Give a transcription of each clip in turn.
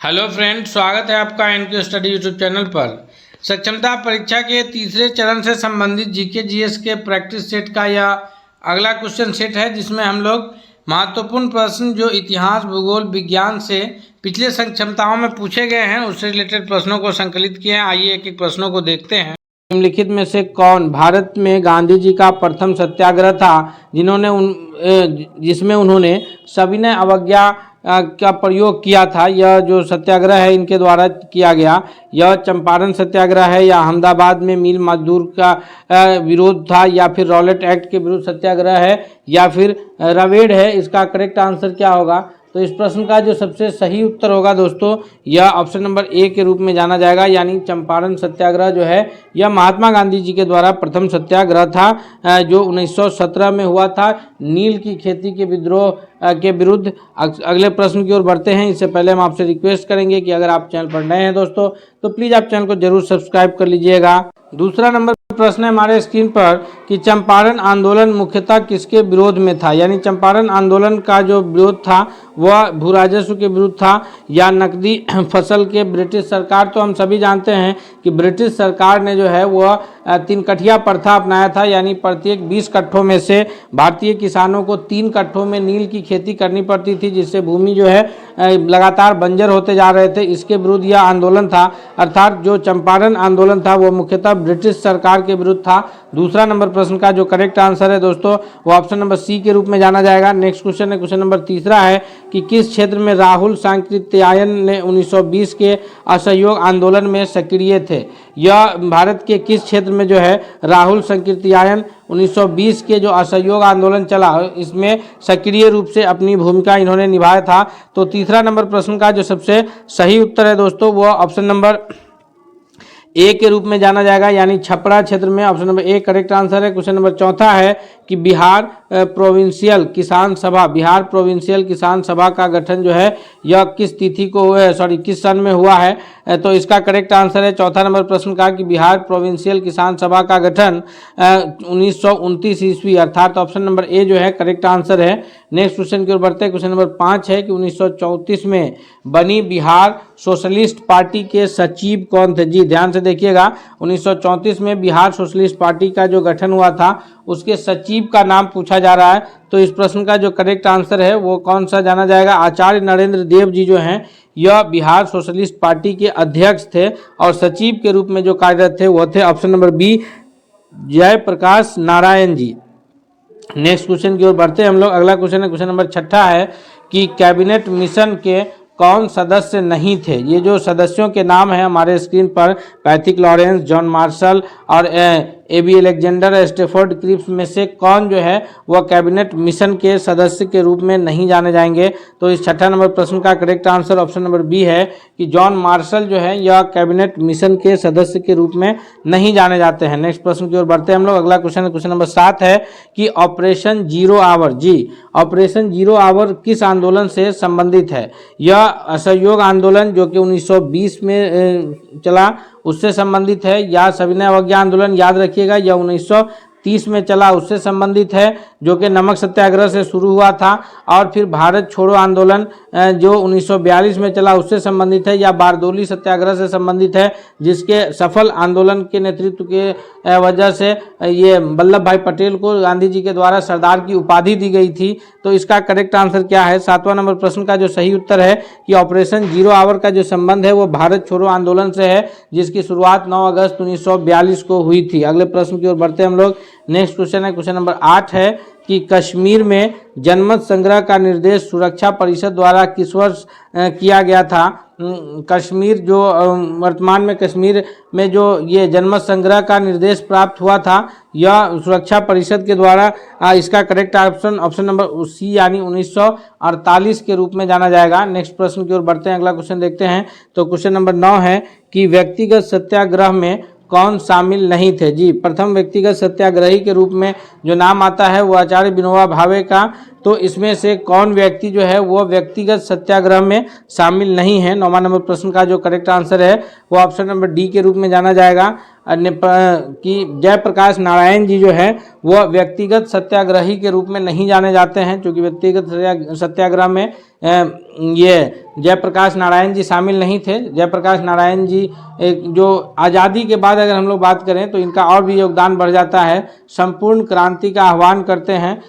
Hello friend, स्वागत है आपका एनके स्टडी यूट्यूब चैनल पर। सक्षमता परीक्षा के तीसरे चरण से संबंधित जीके जीएस के प्रैक्टिस सेट का यह अगला क्वेश्चन सेट है, जिसमें हम लोग महत्वपूर्ण प्रश्न जो इतिहास, भूगोल, विज्ञान से पिछले सक्षमताओं में पूछे गए हैं उससे रिलेटेड प्रश्नों को संकलित किए हैं। आइए एक एक प्रश्नों को देखते हैं। निम्नलिखित में से कौन भारत में गांधी जी का प्रथम सत्याग्रह था जिसमें उन्होंने सविनय अवज्ञा का प्रयोग किया था? यह जो सत्याग्रह है इनके द्वारा किया गया, यह चंपारण सत्याग्रह है या अहमदाबाद में मिल मजदूर का विरोध था या फिर रॉलेट एक्ट के विरुद्ध सत्याग्रह है या फिर रवेड़ है? इसका करेक्ट आंसर क्या होगा? तो इस प्रश्न का जो सबसे सही उत्तर होगा दोस्तों, यह ऑप्शन नंबर ए के रूप में जाना जाएगा, यानी चंपारण सत्याग्रह जो है यह महात्मा गांधी जी के द्वारा प्रथम सत्याग्रह था जो 1917 में हुआ था नील की खेती के विद्रोह के विरुद्ध। अगले प्रश्न की ओर बढ़ते हैं। इससे पहले हम आपसे रिक्वेस्ट करेंगे कि अगर आप चैनल पर नए हैं दोस्तों तो प्लीज़ आप चैनल को जरूर सब्सक्राइब कर लीजिएगा। दूसरा नंबर प्रश्न है हमारे स्क्रीन पर कि चंपारण आंदोलन मुख्यतः किसके विरोध में था? यानी चंपारण आंदोलन का जो विरोध था वह भू राजस्व के विरुद्ध था या नकदी फसल के? ब्रिटिश सरकार, तो हम सभी जानते हैं कि ब्रिटिश सरकार ने जो है वह 3 कठिया प्रथा अपनाया था, यानी प्रत्येक 20 कट्ठों में से भारतीय किसानों को 3 कट्ठों में नील की खेती करनी पड़ती थी, जिससे भूमि जो है लगातार बंजर होते जा रहे थे। इसके विरुद्ध यह आंदोलन था, अर्थात जो चंपारण आंदोलन था वो मुख्यतः ब्रिटिश सरकार के विरुद्ध था। दूसरा नंबर प्रश्न का जो करेक्ट आंसर है दोस्तों वो ऑप्शन नंबर सी के रूप में जाना जाएगा। नेक्स्ट क्वेश्चन है, क्वेश्चन नंबर तीसरा है कि किस क्षेत्र में राहुल सांकृत्यायन ने 1920 के असहयोग आंदोलन में सक्रिय थे? यह भारत के किस क्षेत्र में जो है राहुल सांकृत्यायन 1920 के जो असहयोग आंदोलन चला इसमें सक्रिय रूप से अपनी भूमिका इन्होंने निभाया था? तो तीसरा नंबर प्रश्न का जो सबसे सही उत्तर है दोस्तों वो ऑप्शन नंबर ए के रूप में जाना जाएगा, यानी छपरा क्षेत्र में। Option number A correct answer है। क्वेश्चन नंबर चौथा है कि बिहार प्रोविंशियल किसान सभा का गठन जो है यह किस तिथि को किस सन में हुआ है? तो इसका करेक्ट आंसर है चौथा नंबर प्रश्न का कि बिहार प्रोविंशियल किसान सभा का गठन 1929 ईस्वी, अर्थात ऑप्शन नंबर ए जो है करेक्ट आंसर है। नेक्स्ट क्वेश्चन की ओर बढ़ते हैं। क्वेश्चन नंबर 5 है कि 1934 में बनी बिहार सोशलिस्ट पार्टी के सचिव कौन थे? जी ध्यान से देखिएगा, 1934 में बिहार सोशलिस्ट पार्टी का जो गठन हुआ था उसके सचिव का नाम पूछा जा रहा है। तो इस प्रश्न का जो करेक्ट आंसर है वो कौन सा जाना जाएगा? आचार्य नरेंद्र देव जी जो हैं यह बिहार सोशलिस्ट पार्टी के अध्यक्ष थे और सचिव के रूप में जो कार्यरत थे वह थे option number B Jayaprakash Narayan ji. Next question की ओर बढ़ते हैं हम लोग। अगला क्वेश्चन है, क्वेश्चन नंबर 6 है कि कैबिनेट मिशन के कौन सदस्य नहीं थे? ये जो सदस्यों के नाम है हमारे स्क्रीन पर, पैथिक लॉरेंस, जॉन मार्शल और एबी अलेक्जेंडर, स्टेफोर्ड क्रिप्स में से कौन जो है वह कैबिनेट मिशन के सदस्य के रूप में नहीं जाने जाएंगे? तो इस 6 नंबर प्रश्न का correct answer option number b है कि जॉन मार्शल जो है यह कैबिनेट मिशन के सदस्य के रूप में नहीं जाने जाते हैं। नेक्स्ट प्रश्न की ओर बढ़ते हैं हम लोग। अगला क्वेश्चन क्वेश्चन नंबर 7 है कि ऑपरेशन जीरो आवर, जी ऑपरेशन जीरो आवर किस आंदोलन से संबंधित है? यह असहयोग आंदोलन जो कि 1920 में चला उससे संबंधित है या सविनय अवज्ञा आंदोलन, याद रखिएगा, यह 1930 में चला उससे संबंधित है जो कि नमक सत्याग्रह से शुरू हुआ था, और फिर भारत छोड़ो आंदोलन जो 1942 में चला उससे संबंधित है, या बारदोली सत्याग्रह से संबंधित है जिसके सफल आंदोलन के नेतृत्व के वजह से ये वल्लभ भाई पटेल को गांधी जी के द्वारा सरदार की उपाधि दी गई थी। तो इसका करेक्ट आंसर क्या है? 7वां नंबर प्रश्न का जो सही उत्तर है कि ऑपरेशन जीरो आवर का जो संबंध है वो भारत छोड़ो आंदोलन से है जिसकी शुरुआत 9 अगस्त 1942 को हुई थी। अगले प्रश्न की ओर बढ़ते हैं हम लोग। नेक्स्ट क्वेश्चन है, क्वेश्चन नंबर 8 है कि कश्मीर में जनमत संग्रह का निर्देश सुरक्षा परिषद द्वारा किस वर्ष किया गया था? कश्मीर जो वर्तमान में कश्मीर में जो ये जनमत संग्रह का निर्देश प्राप्त हुआ था यह सुरक्षा परिषद के द्वारा, इसका करेक्ट ऑप्शन नंबर सी यानी 1948 के रूप में जाना जाएगा। नेक्स्ट प्रश्न की ओर बढ़ते हैं। अगला क्वेश्चन देखते हैं। तो क्वेश्चन नंबर 9 है कि व्यक्तिगत सत्याग्रह में कौन शामिल नहीं थे? जी प्रथम व्यक्तिगत सत्याग्रही के रूप में जो नाम आता है वो आचार्य विनोबा भावे का। तो इसमें से कौन व्यक्ति जो है वो व्यक्तिगत सत्याग्रह में शामिल नहीं है? 9वां नंबर प्रश्न का जो करेक्ट आंसर है वो ऑप्शन नंबर डी के रूप में जाना जाएगा कि जयप्रकाश नारायण जी जो है वह व्यक्तिगत सत्याग्रही के रूप में नहीं जाने जाते हैं, क्योंकि व्यक्तिगत सत्याग्रह में ये जयप्रकाश नारायण जी शामिल नहीं थे। जयप्रकाश नारायण जी जो आज़ादी के बाद अगर हम लोग बात करें तो इनका और भी योगदान बढ़ जाता है। संपूर्ण क्रांति का आह्वान करते हैं।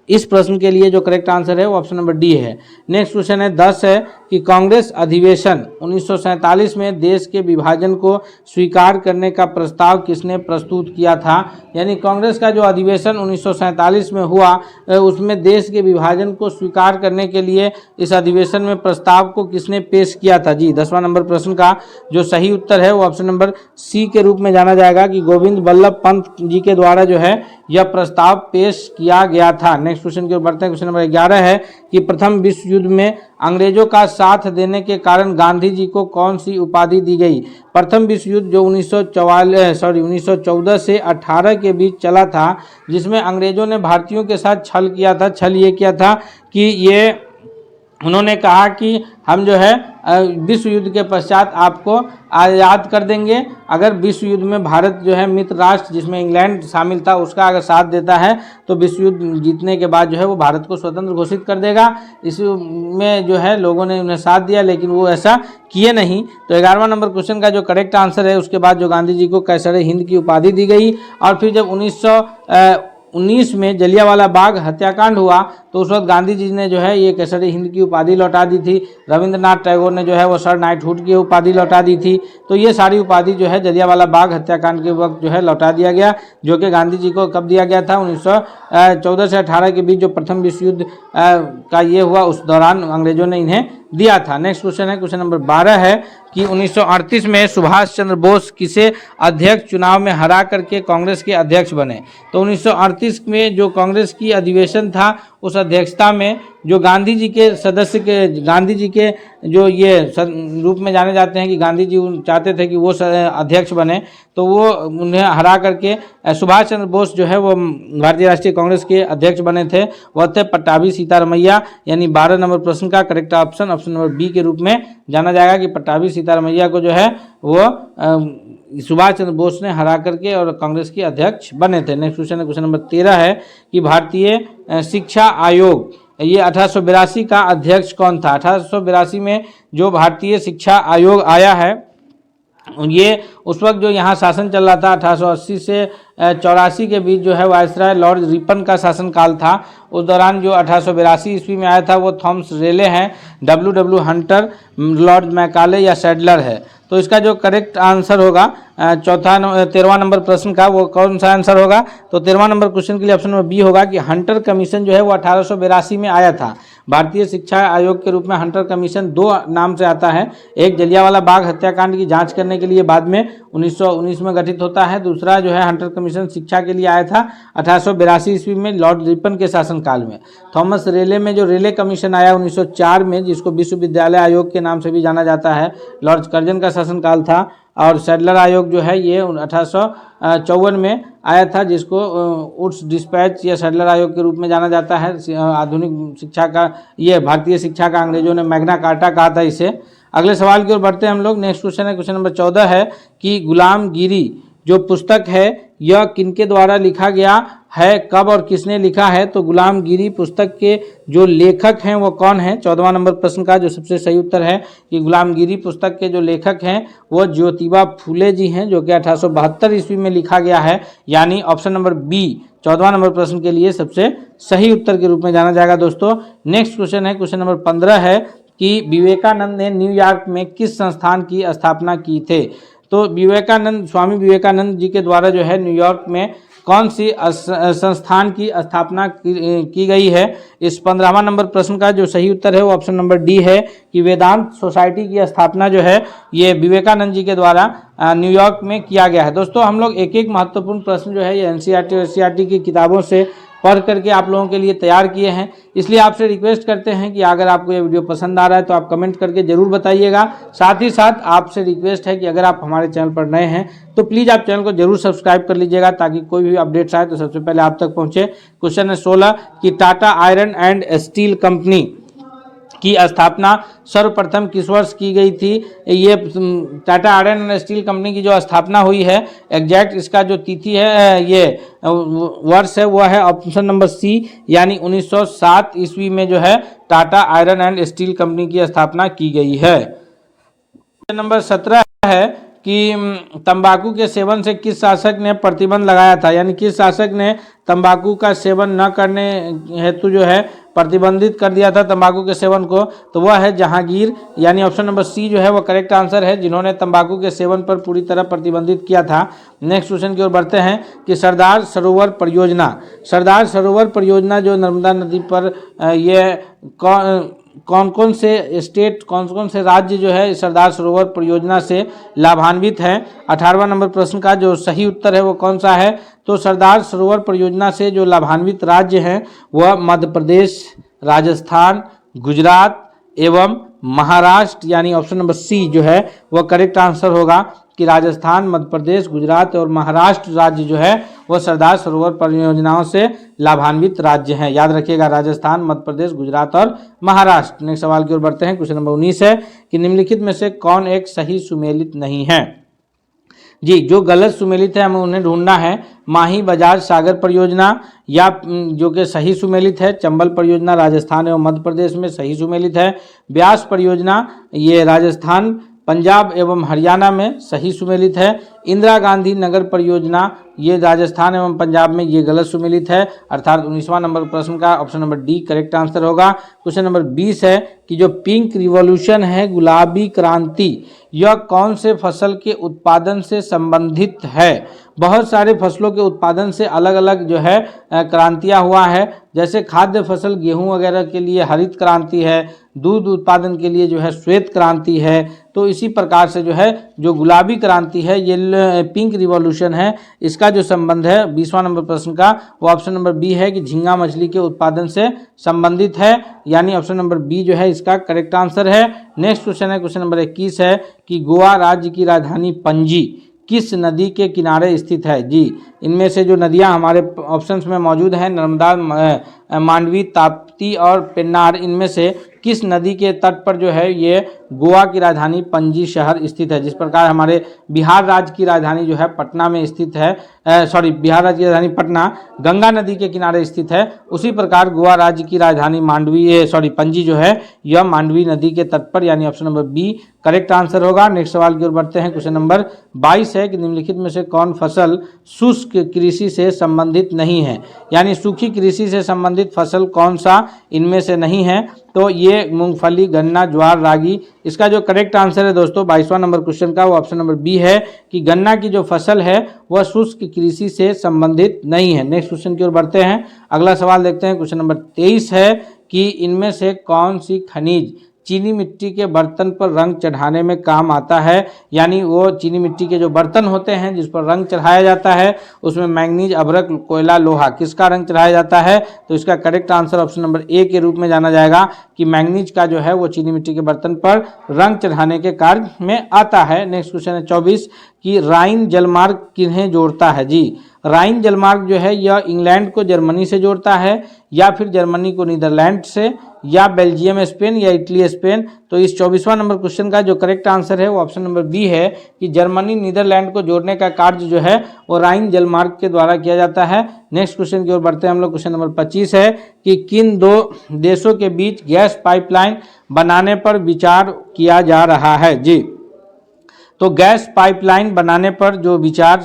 इस प्रश्न के लिए जो करेक्ट आंसर है वो ऑप्शन नंबर डी है। नेक्स्ट क्वेश्चन है 10 है कि कांग्रेस अधिवेशन 1947 में देश के विभाजन को स्वीकार करने का प्रस्ताव किसने प्रस्तुत किया था। यानी कांग्रेस का जो अधिवेशन 1947 में हुआ उसमें देश के विभाजन को स्वीकार करने के लिए इस अधिवेशन में प्रस्ताव को किसने पेश किया था। जी 10वां नंबर प्रश्न का जो सही उत्तर है वो ऑप्शन नंबर सी के रूप में जाना जाएगा कि गोविंद बल्लभ पंत जी के द्वारा जो है यह प्रस्ताव पेश किया गया था। नेक्स्ट क्वेश्चन की ओर बढ़ते हैं। क्वेश्चन नंबर 11 है कि प्रथम विश्व युद्ध में अंग्रेजों का साथ देने के कारण गांधी जी को कौन सी उपाधि दी गई। प्रथम विश्व युद्ध जो 1914 से 18 के बीच चला था, जिसमें अंग्रेजों ने भारतीयों के साथ छल किया था। छल ये किया था कि ये उन्होंने कहा कि हम जो है विश्व युद्ध के पश्चात आपको आज़ाद कर देंगे अगर विश्व युद्ध में भारत जो है मित्र राष्ट्र जिसमें इंग्लैंड शामिल था उसका अगर साथ देता है तो विश्व युद्ध जीतने के बाद जो है वो भारत को स्वतंत्र घोषित कर देगा। इसमें जो है लोगों ने उन्हें साथ दिया लेकिन वो ऐसा किए नहीं। तो 11वां नंबर क्वेश्चन का जो करेक्ट आंसर है उसके बाद जो गांधी जी को कैसर हिंद की उपाधि दी गई और फिर जब 1919 में जलियांवाला बाग हत्याकांड हुआ तो उस वक्त गांधी जी ने जो है ये केसरी हिंद की उपाधि लौटा दी थी। रविंद्रनाथ टैगोर ने जो है वो सर नाइटहुड की उपाधि लौटा दी थी। तो ये सारी उपाधि जो है जलियांवाला बाग हत्याकांड के वक्त जो है लौटा दिया गया, जो कि गांधी जी को कब दिया गया था 1914 से 18 के बीच जो प्रथम विश्व युद्ध का ये हुआ उस दौरान अंग्रेजों ने इन्हें दिया था। नेक्स्ट क्वेश्चन है क्वेश्चन नंबर 12 है कि 1938 में सुभाष चंद्र बोस किसे अध्यक्ष चुनाव में हरा करके कांग्रेस के अध्यक्ष बने। तो 1938 में जो कांग्रेस की अधिवेशन था उस अध्यक्षता में जो गांधी जी के सदस्य के गांधी जी के जो ये रूप में जाने जाते हैं कि गांधी जी चाहते थे कि वो अध्यक्ष बने, तो वो उन्हें हरा करके सुभाष चंद्र बोस जो है वो भारतीय राष्ट्रीय कांग्रेस के अध्यक्ष बने थे। वह थे पट्टाभी सीतारमैया। यानी 12 नंबर प्रश्न का correct option option number b के रूप में जाना जाएगा कि पट्टाभी सीतारमैया को जो है वो सुभाष चंद्र बोस ने हरा करके और कांग्रेस के अध्यक्ष बने थे। नेक्स्ट क्वेश्चन है क्वेश्चन नंबर 13 है कि भारतीय शिक्षा आयोग ये 1882 का अध्यक्ष कौन था। 1882 में जो भारतीय शिक्षा आयोग आया है ये उस वक्त जो यहाँ शासन चल रहा था 1880 से 84 के बीच जो है वायसराय लॉर्ड रिपन का शासनकाल था। उस दौरान जो 1882 ईस्वी में आया था वो थॉमस रेले हैं, W हंटर, लॉर्ड मैकाले या सैडलर है। तो इसका जो करेक्ट आंसर होगा 13वां नंबर प्रश्न का वो कौन सा आंसर होगा। तो 13वां नंबर क्वेश्चन के लिए ऑप्शन नंबर बी होगा कि हंटर कमीशन जो है वो 1882 में आया था। भारतीय शिक्षा आयोग के रूप में हंटर कमीशन दो नाम से आता है। एक जलियांवाला बाग हत्याकांड की जांच करने के लिए बाद में 1919 में गठित होता है। दूसरा जो है हंटर कमीशन शिक्षा के लिए आया था 1882 ईस्वी में लॉर्ड रिपन के शासनकाल में। थॉमस रेले में जो रेले कमीशन आया 1904 में, जिसको विश्वविद्यालय आयोग के नाम से भी जाना जाता है, लॉर्ड कर्जन का शासनकाल था। और सैडलर आयोग जो है ये 1854 में आया था, जिसको उड्स डिस्पैच या सैडलर आयोग के रूप में जाना जाता है। आधुनिक शिक्षा का ये भारतीय शिक्षा का अंग्रेजों ने मैग्ना कार्टा कहा था इसे। अगले सवाल की ओर बढ़ते हैं हम लोग। नेक्स्ट क्वेश्चन है क्वेश्चन नंबर 14 है कि गुलामगिरी जो पुस्तक है यह किनके द्वारा लिखा गया है, कब और किसने लिखा है। तो गुलामगिरी पुस्तक के जो लेखक हैं वो कौन है। 14वां नंबर प्रश्न का जो सबसे सही उत्तर है कि गुलामगिरी पुस्तक के जो लेखक हैं वो ज्योतिबा फूले जी हैं, जो कि 1872 ईस्वी में लिखा गया है। यानी ऑप्शन नंबर बी 14वां नंबर प्रश्न के लिए सबसे सही उत्तर के रूप में जाना जाएगा दोस्तों। नेक्स्ट क्वेश्चन है क्वेश्चन नंबर 15 है कि विवेकानंद ने न्यूयॉर्क में किस संस्थान की स्थापना की थे। तो विवेकानंद स्वामी विवेकानंद जी के द्वारा जो है न्यूयॉर्क में कौन सी संस्थान की स्थापना की गई है। इस 15वां नंबर प्रश्न का जो सही उत्तर है वो ऑप्शन नंबर डी है कि वेदांत सोसाइटी की स्थापना जो है ये विवेकानंद जी के द्वारा न्यूयॉर्क में किया गया है। दोस्तों हम लोग एक एक महत्वपूर्ण प्रश्न जो है ये एनसीईआरटी और सीईआरटी की किताबों से पढ़ करके आप लोगों के लिए तैयार किए हैं। इसलिए आपसे रिक्वेस्ट करते हैं कि अगर आपको ये वीडियो पसंद आ रहा है तो आप कमेंट करके जरूर बताइएगा। साथ ही साथ आपसे रिक्वेस्ट है कि अगर आप हमारे चैनल पर नए हैं तो प्लीज़ आप चैनल को जरूर सब्सक्राइब कर लीजिएगा, ताकि कोई भी अपडेट्स आए तो सबसे पहले आप तक पहुँचे। क्वेश्चन है 16 कि Tata iron and steel company की स्थापना सर्वप्रथम किस वर्ष की गई थी? ये Tata iron and steel company की जो स्थापना हुई है, एग्जैक्ट इसका जो तिथि है, ये वर्ष है, वह है ऑप्शन नंबर सी, यानी 1907 ईस्वी में जो है Tata iron and steel company की स्थापना की गई है। नंबर 17 है कि तंबाकू के सेवन से किस शासक ने प्रतिबंध लगाया था, यानी किस शासक ने तंबाकू का सेवन न करने हेतु जो है प्रतिबंधित कर दिया था तंबाकू के सेवन को? तो वह है जहांगीर, यानी ऑप्शन नंबर सी जो है वो करेक्ट आंसर है, जिन्होंने तंबाकू के सेवन पर पूरी तरह प्रतिबंधित किया था। नेक्स्ट क्वेश्चन की ओर बढ़ते हैं कि सरदार सरोवर परियोजना जो नर्मदा नदी पर ये कौन कौन से राज्य जो है सरदार सरोवर परियोजना से लाभान्वित हैं? 18वां नंबर प्रश्न का जो सही उत्तर है वो कौन सा है? तो सरदार सरोवर परियोजना से जो लाभान्वित राज्य हैं वह मध्य प्रदेश, राजस्थान, गुजरात एवं महाराष्ट्र, यानी ऑप्शन नंबर सी जो है वह करेक्ट आंसर होगा कि राजस्थान, मध्य प्रदेश, गुजरात और महाराष्ट्र राज्य जो है वह सरदार सरोवर परियोजनाओं से लाभान्वित राज्य हैं। याद रखिएगा, राजस्थान, मध्य प्रदेश, गुजरात और महाराष्ट्र। नेक्स्ट सवाल की ओर बढ़ते हैं। क्वेश्चन नंबर 19 है कि निम्नलिखित में से कौन एक सही सुमेलित नहीं है? जी, जो गलत सुमेलित है हमें उन्हें ढूंढना है। माही बजाज सागर परियोजना, या जो कि सही सुमेलित है चंबल परियोजना राजस्थान एवं मध्य प्रदेश में सही सुमेलित है। ब्यास परियोजना ये राजस्थान, पंजाब एवं हरियाणा में सही सुमेलित है। इंदिरा गांधी नगर परियोजना ये राजस्थान एवं पंजाब में ये गलत सुमेलित है, अर्थात 19वां नंबर प्रश्न का option number D correct answer होगा। क्वेश्चन नंबर 20 है कि जो पिंक रिवॉल्यूशन है, गुलाबी क्रांति, यह कौन से फसल के उत्पादन से संबंधित है? बहुत सारे फसलों के उत्पादन से अलग अलग जो है क्रांतियाँ हुआ है, जैसे खाद्य फसल गेहूं वगैरह के लिए हरित क्रांति है, दूध उत्पादन के लिए जो है श्वेत क्रांति है। तो इसी प्रकार से जो है जो गुलाबी क्रांति है ये पिंक रिवॉल्यूशन है, इसका जो संबंध है 20वां नंबर प्रश्न का वो ऑप्शन नंबर बी है कि झींगा मछली के उत्पादन से संबंधित है, यानी ऑप्शन नंबर बी जो है इसका करेक्ट आंसर है। नेक्स्ट क्वेश्चन है, क्वेश्चन नंबर 21 है कि गोवा राज्य की राजधानी पणजी किस नदी के किनारे स्थित है? जी, इनमें से जो नदियां हमारे ऑप्शंस में मौजूद हैं, नर्मदा, मांडवी, ताप्ती और पेन्नार, इनमें से किस नदी के तट पर जो है ये गोवा की राजधानी पणजी शहर स्थित है? जिस प्रकार हमारे बिहार राज्य की राजधानी जो है पटना में स्थित है, बिहार राज्य की राजधानी पटना गंगा नदी के किनारे स्थित है, उसी प्रकार गोवा राज्य की राजधानी पणजी जो है यह मांडवी नदी के तट पर, यानी option number b correct answer होगा। नेक्स्ट सवाल की ओर बढ़ते हैं। क्वेश्चन नंबर 22 है कि निम्नलिखित में से कौन फसल शुष्क कृषि से संबंधित नहीं है? यानी सूखी कृषि से संबंधित फसल कौन सा इनमें से नहीं है? तो ये मूंगफली, गन्ना, ज्वार, रागी। इसका जो करेक्ट आंसर है दोस्तों 22वां नंबर क्वेश्चन का वो ऑप्शन नंबर बी है कि गन्ना की जो फसल है वह शुष्क कृषि से संबंधित नहीं है। नेक्स्ट क्वेश्चन की ओर बढ़ते हैं। अगला सवाल देखते हैं। क्वेश्चन नंबर 23 है कि इनमें से कौन सी खनिज चीनी मिट्टी के बर्तन पर रंग चढ़ाने में काम आता है? यानी वो चीनी मिट्टी के जो बर्तन होते हैं जिस पर रंग चढ़ाया जाता है उसमें मैंगनीज, अभ्रक, कोयला, लोहा, किसका रंग चढ़ाया जाता है? तो इसका correct answer option number A के रूप में जाना जाएगा कि मैंगनीज का जो है वो चीनी मिट्टी के बर्तन पर रंग चढ़ाने के कार्य में आता है। नेक्स्ट क्वेश्चन है 24 कि राइन जलमार्ग किन्हें जोड़ता है? जी, राइन जलमार्ग जो है यह इंग्लैंड को जर्मनी से जोड़ता है, या फिर जर्मनी को नीदरलैंड से, या बेल्जियम स्पेन, या इटली स्पेन। तो इस 24वां नंबर क्वेश्चन का जो करेक्ट आंसर है वो ऑप्शन नंबर बी है कि जर्मनी नीदरलैंड को जोड़ने का कार्य जो है वो राइन जलमार्ग के द्वारा किया जाता है। नेक्स्ट क्वेश्चन की ओर बढ़ते हैं हम लोग। क्वेश्चन नंबर 25 है कि किन दो देशों के बीच गैस पाइपलाइन बनाने पर विचार किया जा रहा है? जी, तो गैस पाइपलाइन बनाने पर जो विचार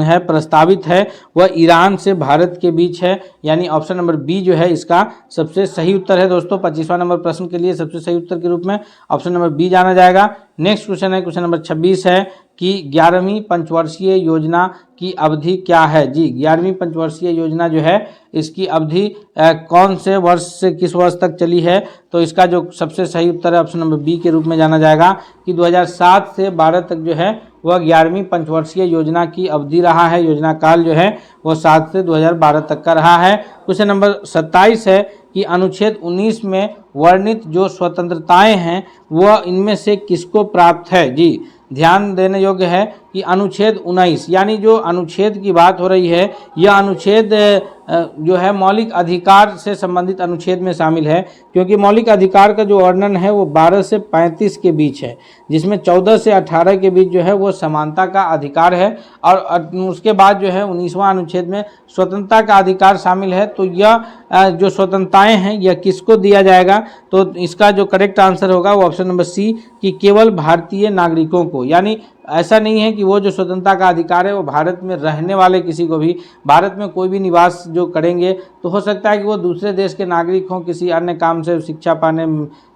है प्रस्तावित है वह ईरान से भारत के बीच है, यानी ऑप्शन नंबर बी जो है इसका सबसे सही उत्तर है दोस्तों। 25वां नंबर प्रश्न के लिए सबसे सही उत्तर के रूप में ऑप्शन नंबर बी जाना जाएगा। नेक्स्ट क्वेश्चन है, क्वेश्चन नंबर 26 है कि 11वीं पंचवर्षीय योजना की अवधि क्या है? जी, 11वीं पंचवर्षीय योजना जो है इसकी अवधि कौन से वर्ष से किस वर्ष तक चली है? तो इसका जो सबसे सही उत्तर है ऑप्शन नंबर बी के रूप में जाना जाएगा कि 2007 से 12 तक जो है वह 11वीं पंचवर्षीय योजना की अवधि रहा है। योजना काल जो है वह 7 से 2012 तक का रहा है। क्वेश्चन नंबर 27 है कि अनुच्छेद 19 में वर्णित जो स्वतंत्रताएं हैं वह इनमें से किसको प्राप्त है? जी, ध्यान देने योग्य है कि अनुच्छेद 19 यानी जो अनुच्छेद की बात हो रही है यह अनुच्छेद जो है मौलिक अधिकार से संबंधित अनुच्छेद में शामिल है, क्योंकि मौलिक अधिकार का जो वर्णन है वो 12 से 35 के बीच है, जिसमें 14 से 18 के बीच जो है वो समानता का अधिकार है, और उसके बाद जो है 19वां अनुच्छेद में स्वतंत्रता का अधिकार शामिल है। तो यह जो स्वतंत्रताएं हैं यह किसको दिया जाएगा, तो इसका जो करेक्ट आंसर होगा वो ऑप्शन नंबर सी, कि केवल भारतीय नागरिकों को। यानी ऐसा नहीं है कि वो जो स्वतंत्रता का अधिकार है वो भारत में रहने वाले किसी को भी, भारत में कोई भी निवास जो करेंगे तो हो सकता है कि वो दूसरे देश के नागरिक हों, किसी अन्य काम से शिक्षा पाने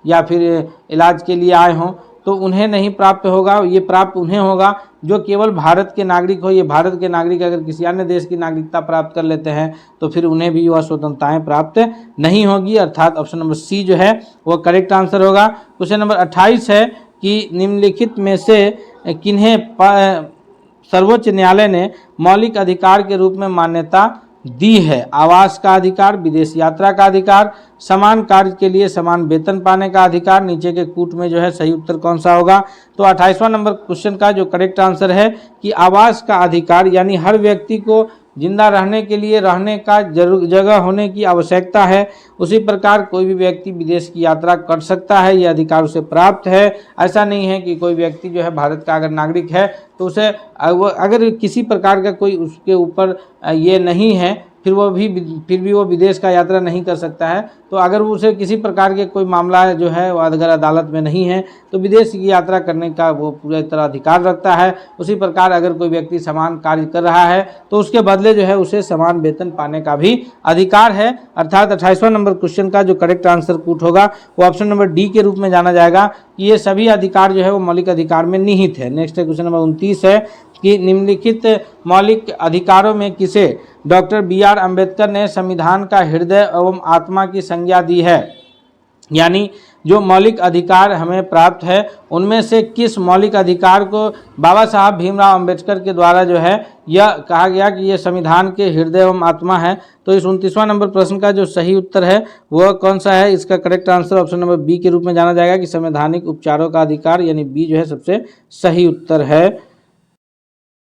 या फिर इलाज के लिए आए हों, तो उन्हें नहीं प्राप्त होगा। ये प्राप्त उन्हें होगा जो केवल भारत के नागरिक हो। ये भारत के नागरिक अगर किसी अन्य देश की नागरिकता प्राप्त कर लेते हैं तो फिर उन्हें भी वह स्वतंत्रताएं प्राप्त नहीं होगी, अर्थात ऑप्शन नंबर सी जो है वो करेक्ट आंसर होगा। क्वेश्चन नंबर 28 है कि निम्नलिखित में से किन्हें सर्वोच्च न्यायालय ने मौलिक अधिकार के रूप में मान्यता दी है। आवास का अधिकार, विदेश यात्रा का अधिकार, समान कार्य के लिए समान वेतन पाने का अधिकार। नीचे के कूट में जो है सही उत्तर कौन सा होगा, तो 28वां नंबर क्वेश्चन का जो करेक्ट आंसर है कि आवास का अधिकार, यानी हर व्यक्ति को जिंदा रहने के लिए रहने का जगह होने की आवश्यकता है, उसी प्रकार कोई भी व्यक्ति विदेश की यात्रा कर सकता है, यह अधिकार उसे प्राप्त है। ऐसा नहीं है कि कोई व्यक्ति जो है भारत का अगर नागरिक है तो उसे अगर किसी प्रकार का कोई उसके ऊपर ये नहीं है फिर भी वो विदेश का यात्रा नहीं कर सकता है। तो अगर उसे किसी प्रकार के कोई मामला जो है वो अगर अदालत में नहीं है तो विदेश की यात्रा करने का वो पूरी तरह अधिकार रखता है। उसी प्रकार अगर कोई व्यक्ति समान कार्य कर रहा है तो उसके बदले जो है उसे समान वेतन पाने का भी अधिकार है। अर्थात 28वां नंबर क्वेश्चन का जो करेक्ट आंसर कूट होगा वो ऑप्शन नंबर डी के रूप में जाना जाएगा कि ये सभी अधिकार जो है वो मौलिक अधिकार में निहित है। नेक्स्ट क्वेश्चन नंबर 29 है कि निम्नलिखित मौलिक अधिकारों में किसे डॉक्टर बी.आर. अम्बेडकर ने संविधान का हृदय एवं आत्मा की संज्ञा दी है। यानी जो मौलिक अधिकार हमें प्राप्त है उनमें से किस मौलिक अधिकार को बाबा साहब भीमराव अम्बेडकर के द्वारा जो है यह कहा गया कि यह संविधान के हृदय एवं आत्मा है। तो इस 29वां नंबर प्रश्न का जो सही उत्तर है वह कौन सा है, इसका correct answer option number b के रूप में जाना जाएगा कि संवैधानिक उपचारों का अधिकार, यानी बी जो है सबसे सही उत्तर है।